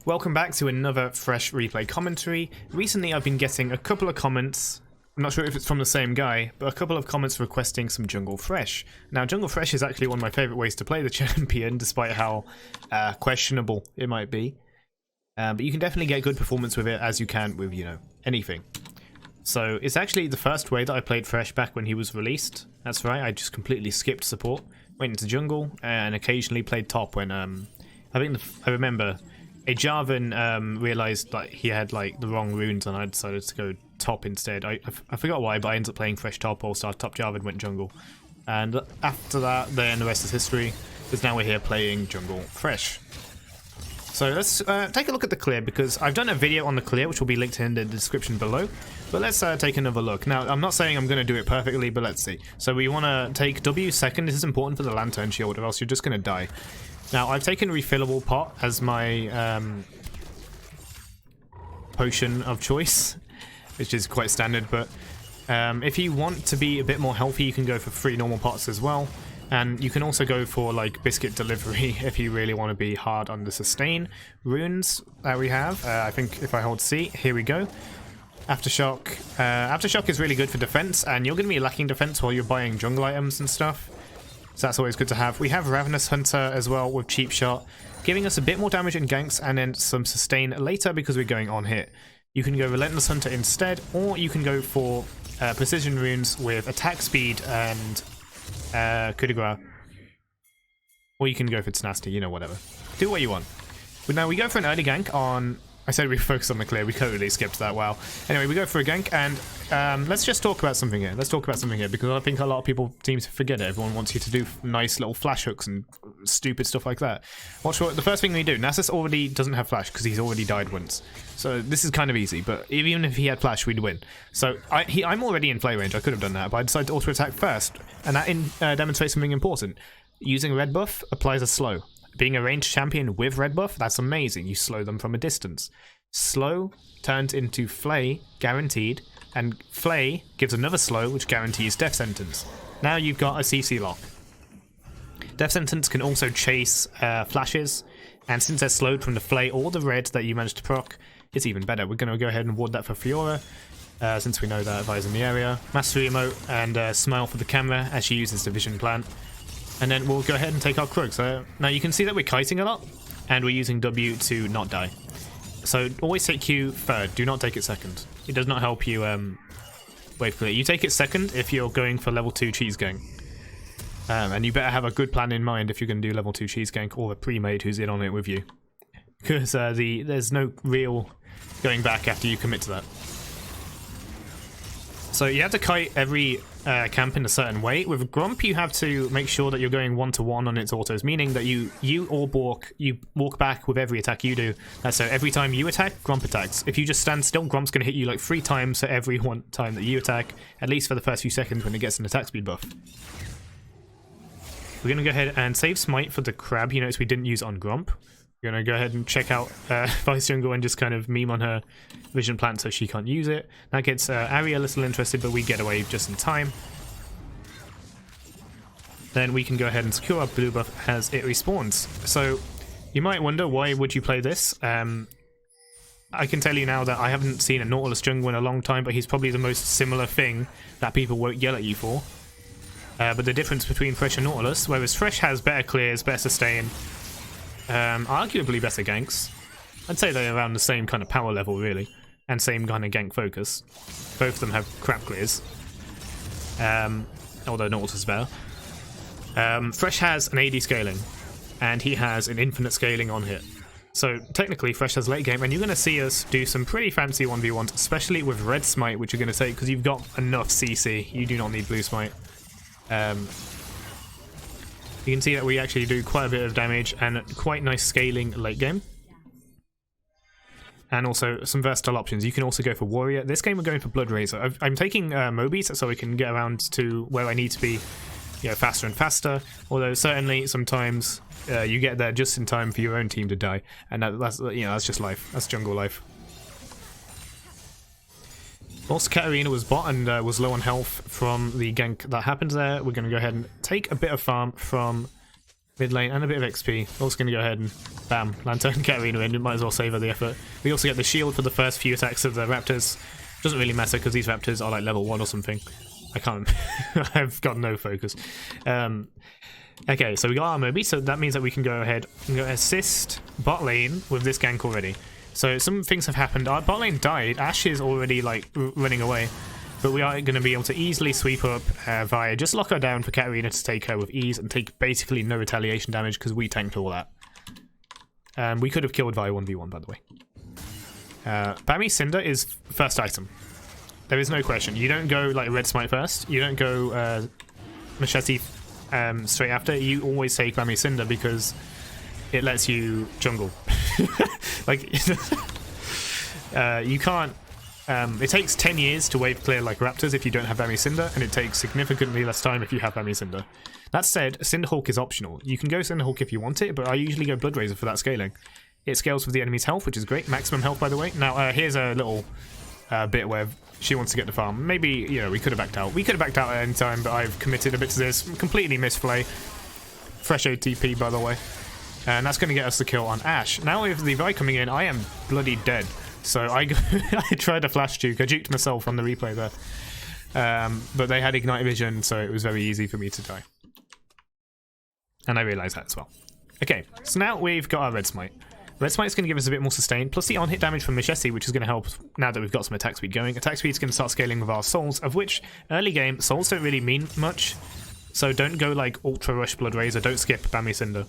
Welcome back to another fresh replay commentary. Recently I've been getting a couple of comments, I'm not sure if it's from the same guy, but a couple of comments requesting some Jungle Thresh. Now Jungle Thresh is actually one of my favourite ways to play the champion, despite how questionable it might be. But you can definitely get good performance with it as you can with, you know, anything. So it's actually the first way that I played Thresh back when he was released. That's right, I just completely skipped support, went into jungle, and occasionally played top when, I remember a Jarvan realised that he had like the wrong runes and I decided to go top instead. I forgot why, but I ended up playing Thresh top, or started top Jarvan, went jungle. And after that, then the rest is history, because now we're here playing Jungle Thresh. So let's take a look at the clear, because I've done a video on the clear which will be linked in the description below. But let's take another look. Now, I'm not saying I'm going to do it perfectly, but let's see. So we want to take W second. This is important for the Lantern Shield, or else you're just going to die. Now, I've taken Refillable Pot as my potion of choice, which is quite standard, but if you want to be a bit more healthy, you can go for 3 normal pots as well. And you can also go for like Biscuit Delivery if you really want to be hard on the sustain runes that we have. I think if I hold C, here we go. Aftershock. Aftershock is really good for defense, and you're going to be lacking defense while you're buying jungle items and stuff. So that's always good to have. We have Ravenous Hunter as well with Cheap Shot, giving us a bit more damage in ganks and then some sustain later because we're going on hit. You can go Relentless Hunter instead, or you can go for Precision Runes with attack speed and coup de grace. Or you can go for tenacity, you know, whatever. Do what you want. But now we go for an early gank on... I said we focus on the clear, we totally skipped that, wow. Anyway, we go for a gank, and let's just talk about something here. Let's talk about something here, because I think a lot of people seem to forget it. Everyone wants you to do nice little flash hooks and stupid stuff like that. Watch what the first thing we do. Nasus already doesn't have flash, because he's already died once. So this is kind of easy, but even if he had flash, we'd win. So I'm already in play range, I could have done that, but I decided to auto-attack first, and that demonstrates something important. Using red buff applies a slow. Being a ranged champion with red buff, that's amazing. You slow them from a distance. Slow turns into flay, guaranteed, and flay gives another slow, which guarantees death sentence. Now you've got a CC lock. Death sentence can also chase flashes, and since they're slowed from the flay or the red that you managed to proc, it's even better. We're going to go ahead and ward that for Fiora, since we know that Vi's in the area. Mastery emote and smile for the camera as she uses the vision plant. And then we'll go ahead and take our Krug. So now you can see that we're kiting a lot, and we're using W to not die. So always take Q third, do not take it second. It does not help you wave clear. You take it second if you're going for level 2 cheese gang. And you better have a good plan in mind if you're going to do level 2 cheese gank, or a pre-made who's in on it with you. Because there's no real going back after you commit to that. So you have to kite every camp in a certain way. With Grump, you have to make sure that you're going 1-to-1 on its autos, meaning that you or Bork, you walk back with every attack you do. So every time you attack, Grump attacks. If you just stand still, Grump's going to hit you like 3 times for every one time that you attack, at least for the first few seconds when it gets an attack speed buff. We're going to go ahead and save Smite for the crab. You notice we didn't use on Grump. We're going to go ahead and check out Vice Jungle and just kind of meme on her vision plant so she can't use it. That gets Ahri a little interested, but we get away just in time. Then we can go ahead and secure our blue buff as it respawns. So you might wonder, why would you play this? I can tell you now that I haven't seen a Nautilus jungle in a long time, but he's probably the most similar thing that people won't yell at you for. But the difference between Thresh and Nautilus, whereas Thresh has better clears, better sustain, arguably better ganks. I'd say they're around the same kind of power level, really, and same kind of gank focus. Both of them have crap clears, although Nautilus is better. Thresh has an AD scaling, and he has an infinite scaling on hit. So technically Thresh has late game, and you're going to see us do some pretty fancy 1v1s, especially with red smite, which you're going to take because you've got enough CC. You do not need blue smite. You can see that we actually do quite a bit of damage and quite nice scaling late game. And also some versatile options. You can also go for Warrior. This game we're going for Bloodrazor. I'm taking Mobies so we can get around to where I need to be, you know, faster and faster. Although certainly sometimes you get there just in time for your own team to die. And that's, you know, that's just life. That's jungle life. Also, Katarina was bot and was low on health from the gank that happened there. We're going to go ahead and take a bit of farm from Mid lane and a bit of XP. Also going to go ahead and bam, Lantern Katarina in. Might as well save her the effort. We also get the shield for the first few attacks of the raptors. Doesn't really matter because these raptors are like level 1 or something. I can't. I've got no focus. Okay, so we got our Moby, so that means that we can go ahead and go assist bot lane with this gank already. So some things have happened. Our bot lane died. Ashe is already like running away. But we are going to be able to easily sweep up via just lock her down for Katarina to take her with ease and take basically no retaliation damage because we tanked all that. We could have killed via 1v1, by the way. Bami Cinder is first item. There is no question. You don't go like Red Smite first. You don't go Machete straight after. You always take Bami Cinder because it lets you jungle. Like, you can't. It takes 10 years to wave clear like Raptors if you don't have Bami Cinder, and it takes significantly less time if you have Bami Cinder. That said, Cinderhawk is optional. You can go Cinderhawk if you want it, but I usually go Bloodrazor for that scaling. It scales with the enemy's health, which is great. Maximum health, by the way. Now, here's a little bit where she wants to get the farm. Maybe, you know, we could have backed out. We could have backed out at any time, but I've committed a bit to this. Completely misplay. Fresh OTP, by the way. And that's going to get us the kill on Ashe. Now with the Vi coming in, I am bloody dead. So I tried a flash juke. I juked myself on the replay there. But they had Ignite Vision, so it was very easy for me to die. And I realised that as well. Okay, so now we've got our Red Smite. Red Smite's going to give us a bit more sustain, plus the on-hit damage from Machete, which is going to help now that we've got some attack speed going. Attack speed is going to start scaling with our souls, of which early game, souls don't really mean much. So don't go like Ultra Rush Bloodrazor, don't skip Bami Cinder.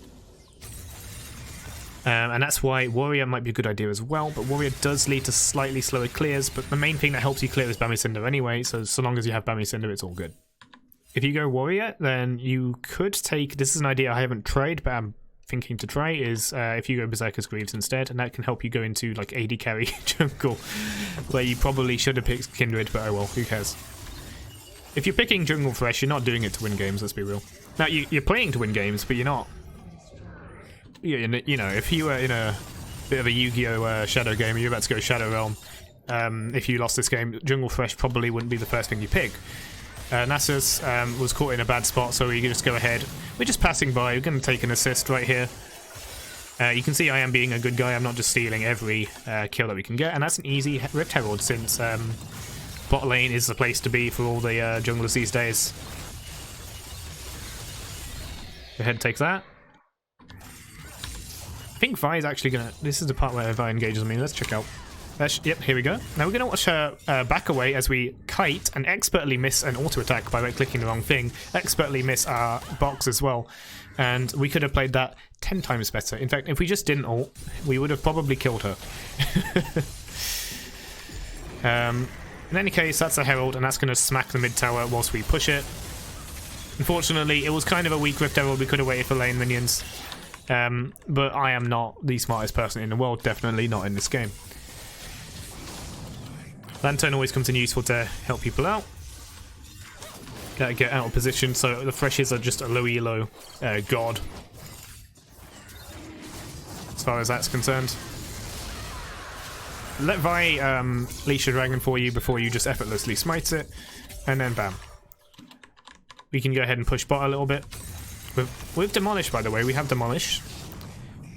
And that's why Warrior might be a good idea as well, but Warrior does lead to slightly slower clears, but the main thing that helps you clear is Bami Cinder anyway, so long as you have Bami Cinder, it's all good. If you go Warrior, then you could take, this is an idea I haven't tried, but I'm thinking to try, is if you go Berserker's Greaves instead, and that can help you go into like AD carry jungle, where you probably should have picked Kindred, but oh well, who cares. If you're picking Jungle Thresh, you're not doing it to win games, let's be real. Now, you're playing to win games, but you're not. You know, if you were in a bit of a Yu-Gi-Oh! Shadow game and you're about to go Shadow Realm, if you lost this game, Jungle Thresh probably wouldn't be the first thing you pick. Nasus was caught in a bad spot, so we can just go ahead. We're just passing by. We're going to take an assist right here. You can see I am being a good guy. I'm not just stealing every kill that we can get, and that's an easy Rift Herald since bot lane is the place to be for all the junglers these days. Go ahead and take that. I think Vi is actually gonna. This is the part where Vi engages me. Let's check out. Yep, here we go. Now we're gonna watch her back away as we kite and expertly miss an auto attack by clicking the wrong thing. Expertly miss our box as well, and we could have played that 10 times better. In fact, if we just didn't ult, we would have probably killed her. In any case, that's a Herald, and that's gonna smack the mid tower whilst we push it. Unfortunately, it was kind of a weak Rift Herald. We could have waited for lane minions. But I am not the smartest person in the world, definitely not in this game. Lantern always comes in useful to help people out. Gotta get out of position, so the Threshes are just a low elo god. As far as that's concerned. Let Vi leash a dragon for you before you just effortlessly smite it, and then bam. We can go ahead and push bot a little bit. With Demolish, by the way, we have Demolish.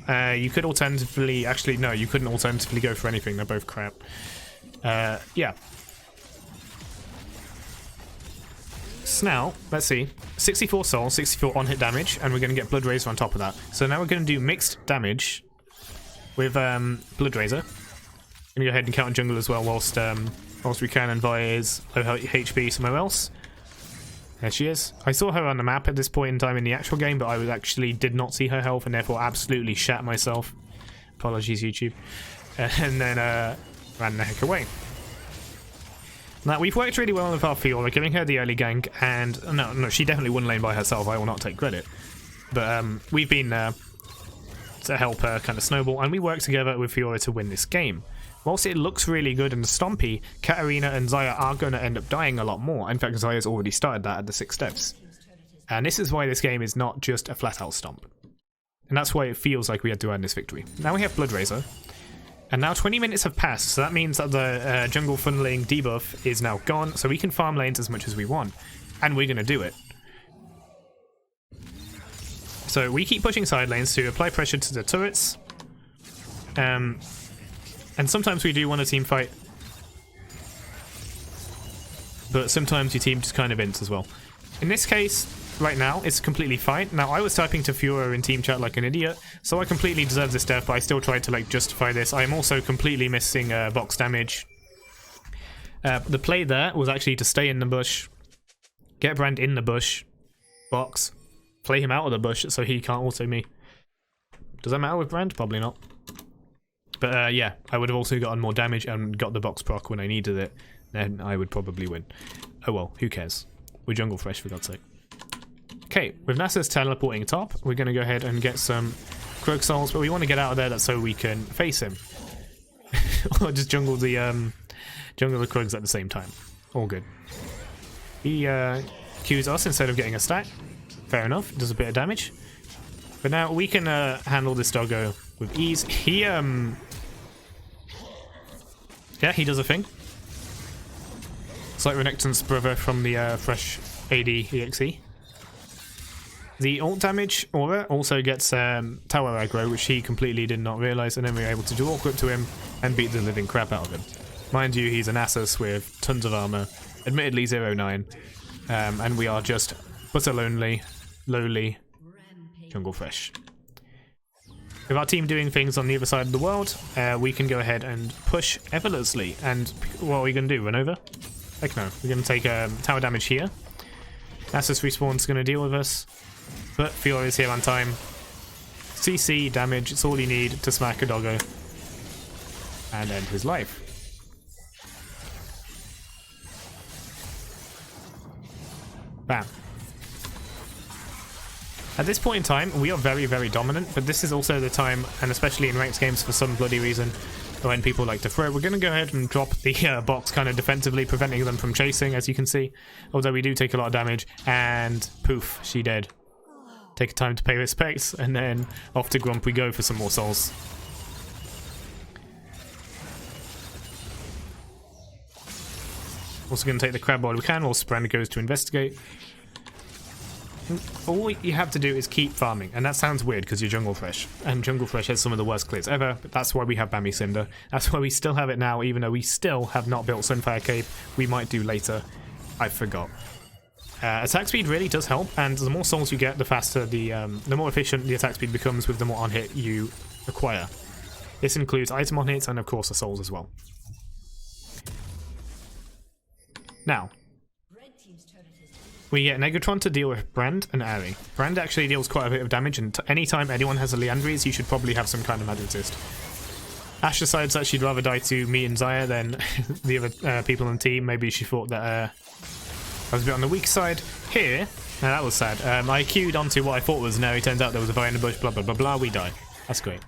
You could alternatively... Actually, no, you couldn't alternatively go for anything. They're both crap. Yeah. So now, let's see. 64 soul, 64 on-hit damage, and we're going to get Bloodrazor on top of that. So now we're going to do mixed damage with Bloodrazor. I'm going to go ahead and count jungle as well whilst we can, and Vi is low HP somewhere else. There she is. I saw her on the map at this point in time in the actual game, but I actually did not see her health and therefore absolutely shat myself. Apologies, YouTube. And then ran the heck away. Now, we've worked really well with our Fiora, giving her the early gank, and no, she definitely won lane by herself. I will not take credit. But we've been there to help her kind of snowball, and we worked together with Fiora to win this game. Whilst it looks really good and stompy, Katarina and Xayah are going to end up dying a lot more. In fact, Xayah's already started that at the 6 steps. And this is why this game is not just a flat-out stomp. And that's why it feels like we had to earn this victory. Now we have Bloodrazor. And now 20 minutes have passed, so that means that the jungle funneling debuff is now gone, so we can farm lanes as much as we want. And we're going to do it. So we keep pushing side lanes to apply pressure to the turrets. And sometimes we do want a team fight. But sometimes your team just kind of ends as well. In this case, right now, it's completely fine. Now, I was typing to Fura in team chat like an idiot, so I completely deserve this death, but I still tried to like justify this. I am also completely missing box damage. The play there was actually to stay in the bush, get Brand in the bush, box, play him out of the bush so he can't auto me. Does that matter with Brand? Probably not. But yeah, I would have also gotten more damage and got the box proc when I needed it. Then I would probably win. Oh well, who cares? We're Jungle Thresh, for God's sake. Okay, with Nasus teleporting top, we're going to go ahead and get some Croak Souls, but we want to get out of there that's so we can face him. Or just jungle the Krugs at the same time. All good. He Qs us instead of getting a stack. Fair enough, does a bit of damage. But now we can handle this doggo with ease. He, yeah, he does a thing. It's like Renekton's brother from the Fresh AD EXE. The ult damage aura also gets tower aggro, which he completely did not realise, and then we were able to dual equip to him and beat the living crap out of him. Mind you, he's an Nasus with tons of armour, admittedly 0-9, and we are just but a lowly Jungle Thresh. With our team doing things on the other side of the world, we can go ahead and push effortlessly. And what are we going to do, run over? Heck no, we're going to take tower damage here. Nasus respawn's going to deal with us. But Fiora is here on time. CC damage, it's all you need to smack a doggo. And end his life. Bam. At this point in time, we are very, very dominant, but this is also the time, and especially in ranked games for some bloody reason, when people like to throw, we're going to go ahead and drop the box kind of defensively, preventing them from chasing, as you can see. Although we do take a lot of damage, and poof, she dead. Take time to pay respects, and then off to Grump we go for some more souls. Also going to take the crab while we can, while Sprand goes to investigate. All you have to do is keep farming, and that sounds weird because you're Jungle Thresh, and Jungle Thresh has some of the worst clears ever, but that's why we have Bammy Cinder. That's why we still have it now, even though we still have not built Sunfire Cape. We might do later. I forgot. Attack speed really does help, and the more souls you get, the faster the more efficient the attack speed becomes with the more on hit you acquire. This includes item on hits and of course the souls as well. Now, we get Negatron to deal with Brand and Ahri. Brand actually deals quite a bit of damage, and anytime anyone has a Liandry's, you should probably have some kind of magic resist. Ash decides that she'd rather die to me and Zaya than the other people on the team. Maybe she thought that I was a bit on the weak side. Here, now that was sad. I queued onto what I thought was no, it turns out there was a fire in the bush, blah blah blah blah, we die. That's great.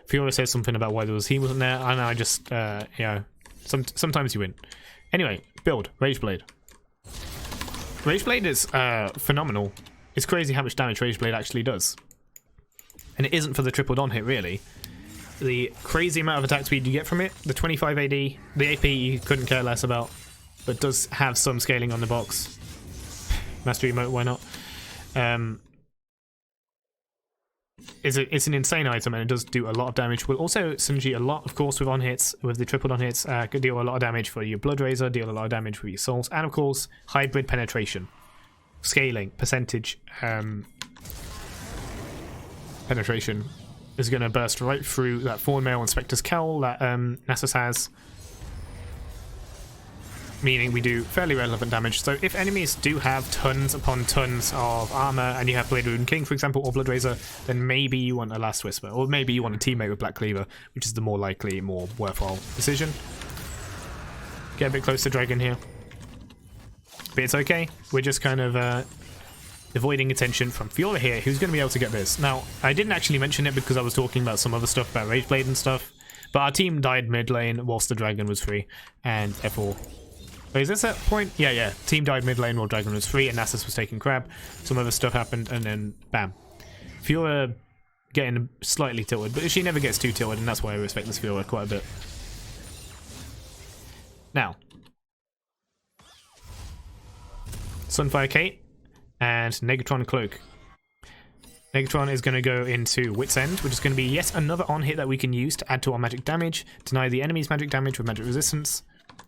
Fiora says something about why he wasn't there, and I just, you know, sometimes you win. Anyway, build, Rageblade. Rageblade is phenomenal. It's crazy how much damage Rageblade actually does. And it isn't for the triple on hit, really. The crazy amount of attack speed you get from it, the 25 AD, the AP you couldn't care less about, but does have some scaling on the box. Mastery emote, why not? It's an insane item, and it does do a lot of damage. Will also synergy a lot, of course, with on hits, with the triple on hits. Could deal a lot of damage for your Bloodrazor, deal a lot of damage for your souls, and of course, hybrid penetration, scaling, percentage penetration is going to burst right through that Thornmail and Spectre's Cowl that Nasus has, meaning we do fairly relevant damage. So if enemies do have tons upon tons of armor, and you have Blade Rune King, for example, or Bloodrazor, then maybe you want a Last Whisper, or maybe you want a teammate with Black Cleaver, which is the more likely, more worthwhile decision. Get a bit close to Dragon here. But it's okay, we're just kind of avoiding attention from Fiora here, who's going to be able to get this. Now, I didn't actually mention it because I was talking about some other stuff about Rageblade and stuff, but our team died mid lane whilst the Dragon was free, and therefore... Wait, is this that point? Yeah. Team died mid lane while Dragon was free and Nasus was taking crab. Some other stuff happened, and then bam. Fiora getting slightly tilted, but she never gets too tilted, and that's why I respect this Fiora quite a bit. Now, Sunfire Kate and Negatron Cloak. Negatron is going to go into Wit's End, which is going to be yet another on-hit that we can use to add to our magic damage, deny the enemy's magic damage with magic resistance,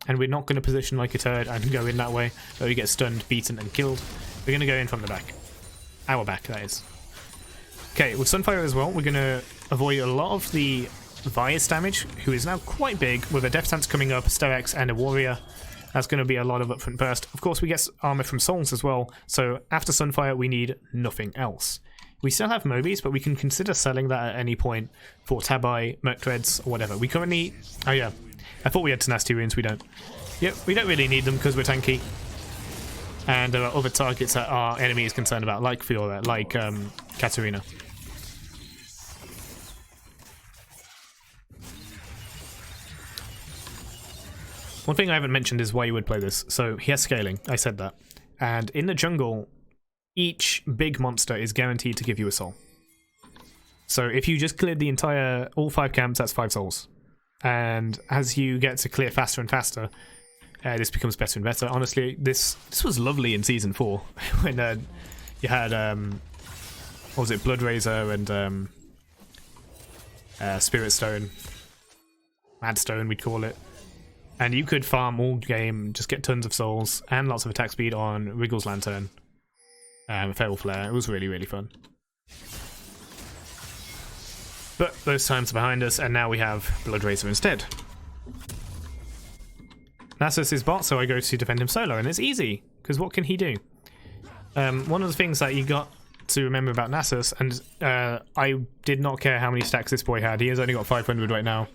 and we're not going to position like a turd and go in that way, but we get stunned, beaten, and killed. We're going to go in from the back. Our back, that is. Okay, with Sunfire as well, we're going to avoid a lot of the Virus damage, who is now quite big, with a Death Stance coming up, Sterex, and a Warrior. That's going to be a lot of upfront burst. Of course, we get armor from Souls as well, so after Sunfire, we need nothing else. We still have Mobies, but we can consider selling that at any point for Tabai, Merc Dreads, or whatever. We currently... Oh yeah, I thought we had Tenacity Runes, we don't. Yep, we don't really need them because we're tanky. And there are other targets that our enemy is concerned about, like Fiora, like Katarina. One thing I haven't mentioned is why you would play this. So he has scaling, I said that. And in the jungle, each big monster is guaranteed to give you a soul. So if you just cleared the entire, all 5 camps, that's 5 souls. And as you get to clear faster and faster, this becomes better and better. Honestly, this was lovely in Season 4, when you had, what was it, Bloodrazor and Spirit Stone, Mad Stone we'd call it. And you could farm all game, just get tons of souls, and lots of attack speed on Wriggle's Lantern, Feral Flare. It was really, really fun. But those times are behind us, and now we have Bloodrazor instead. Nasus is bot, so I go to defend him solo, and it's easy, because what can he do? One of the things that you got to remember about Nasus, and I did not care how many stacks this boy had, he has only got 500 right now,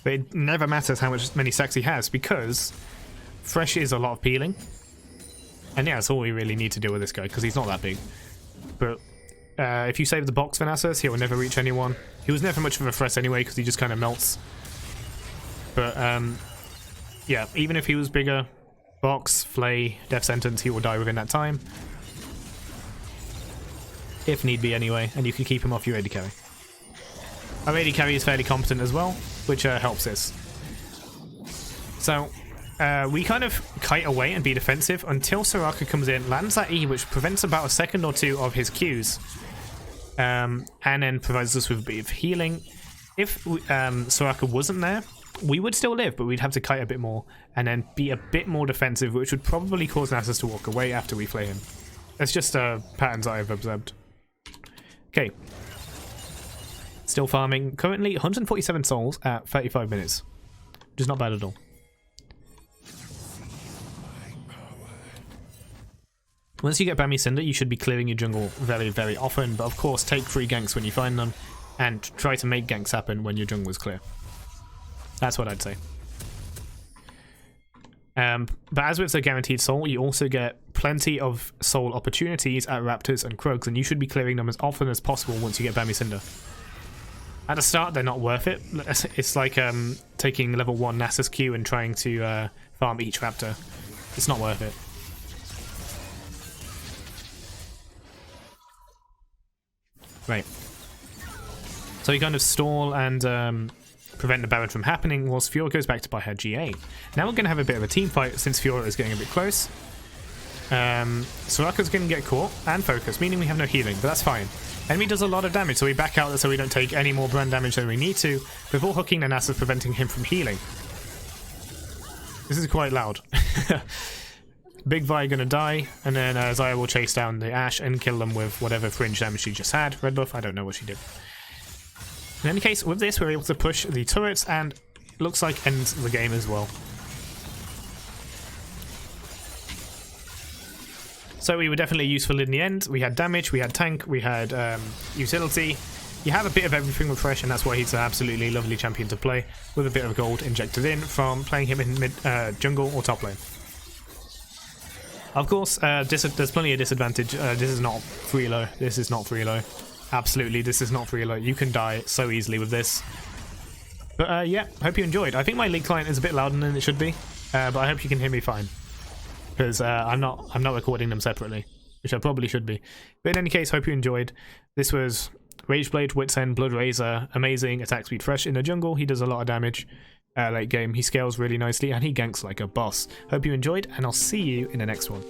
but it never matters how many stacks he has, because Thresh is a lot of peeling, and yeah, that's all we really need to do with this guy, because he's not that big. But if you save the box for Nasus, he will never reach anyone. He was never much of a threat anyway, because he just kind of melts. But yeah, even if he was bigger, box, flay, death sentence, he will die within that time. If need be anyway, and you can keep him off your AD carry. Our AD carry is fairly competent as well, which helps this. So, we kind of kite away and be defensive until Soraka comes in, lands that E, which prevents about a second or two of his Qs, and then provides us with a bit of healing. If Soraka wasn't there, we would still live, but we'd have to kite a bit more, and then be a bit more defensive, which would probably cause Nasus to walk away after we flay him. That's just patterns I've observed. Okay. Still farming. Currently 147 souls at 35 minutes. Which is not bad at all. Once you get Bami Cinder, you should be clearing your jungle very, very often, but of course take free ganks when you find them, and try to make ganks happen when your jungle is clear. That's what I'd say. But as with the guaranteed soul, you also get plenty of soul opportunities at Raptors and Krugs, and you should be clearing them as often as possible once you get Bami Cinder. At the start, they're not worth it. It's like taking level 1 Nasus Q and trying to farm each Raptor. It's not worth it. Right. So you kind of stall and prevent the Baron from happening whilst Fiora goes back to buy her GA. Now we're going to have a bit of a team fight since Fiora is getting a bit close. Soraka's going to get caught and focus, meaning we have no healing, but that's fine. Enemy does a lot of damage, so we back out so we don't take any more brand damage than we need to, before hooking the Nasus, preventing him from healing. This is quite loud. Big Vi gonna die, and then Xayah will chase down the Ashe and kill them with whatever fringe damage she just had. Red buff, I don't know what she did. In any case, with this we're able to push the turrets and looks like ends the game as well. So we were definitely useful in the end. We had damage, we had tank, we had utility. You have a bit of everything with Thresh, and that's why he's an absolutely lovely champion to play, with a bit of gold injected in from playing him in mid jungle or top lane. Of course, there's plenty of disadvantage. This is not free elo. This is not free elo. Absolutely, this is not free elo. You can die so easily with this. But yeah, hope you enjoyed. I think my League client is a bit louder than it should be, but I hope you can hear me fine, because I'm not recording them separately, which I probably should be. But in any case, hope you enjoyed. This was Rageblade, Wit's End, Bloodrazor, amazing attack speed Thresh in the jungle. He does a lot of damage. Late game, he scales really nicely, and he ganks like a boss. Hope you enjoyed, and I'll see you in the next one.